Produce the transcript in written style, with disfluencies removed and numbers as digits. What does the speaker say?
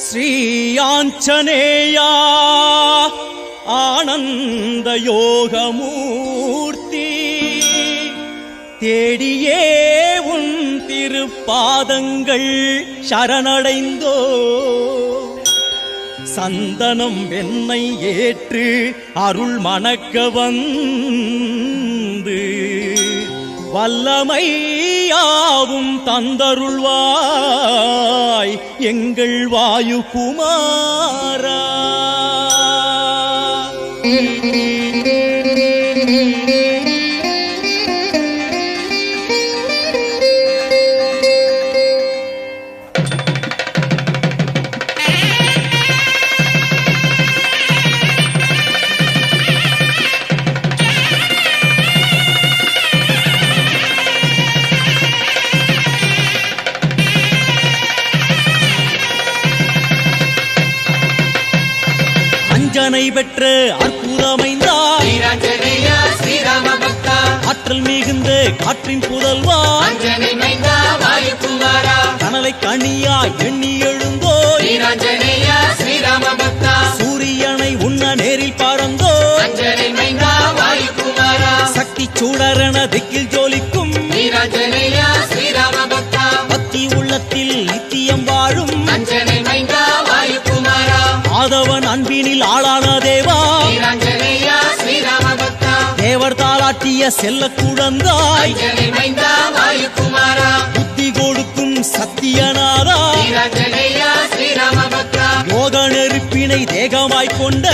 ஸ்ரீ ஆஞ்சநேயா ஆனந்த யோகமூர்த்தி தேடியே உன் திருப்பாதங்கள் சரணடைந்தோ சந்தனம் வெண்ணை ஏற்று அருள் மணக்க வந்து வல்லமையாவும் தந்தருள்வாய் எங்கள் வாயு குமாரா. அஞ்சனை பெற்ற அற்புதமைந்தா ஆற்றல் மிகுந்த காற்றின் புதல்வா கனலை கனியா எண்ணி எழுந்தோ சூரியனை உண்ண நேரில் பாரந்தோ சக்தி சூடரண திக்கில் ஜோலிக்கும் பக்தி உள்ளத்தில் நித்தியம் வாழும் ஆதவன் அன்பினில் ஆளான தேவா தேவர் தாளாட்டிய செல்ல குழந்தாய் புத்தி கொடுக்கும் சத்தியநாதா யோக நெருப்பினை தேகமாய்க் கொண்ட